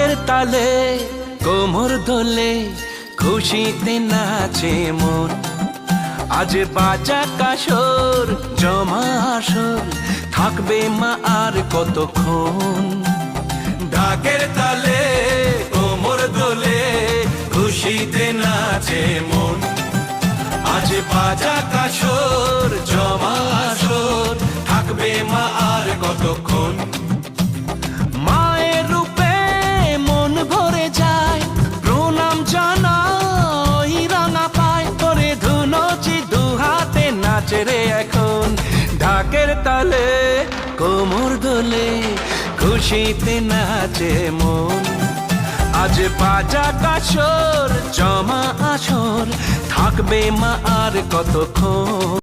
ঢাকের তালে কোমর দোলে খুশিতে নাচে মন। আজ বাজা কাসর জমা আসর থাকবে মা আর কতক্ষণ। ঢাকের তালে কোমর দোলে খুশিতে নাচে মন। আজ বাজা কাসর জমা আসর থাকবে মা আর কতক্ষণ। মায়ের রূপে মন ভরে যায় প্রণাম জানাই রাঙা পায় করে ধুনচি দুহাতে নাচে রে এখন। ঢাকের তালে কোমর দোলে খুশিতে নাচে মন। আজ বাজা কাসর জমা আসর থাকবে মা আর কতক্ষণ।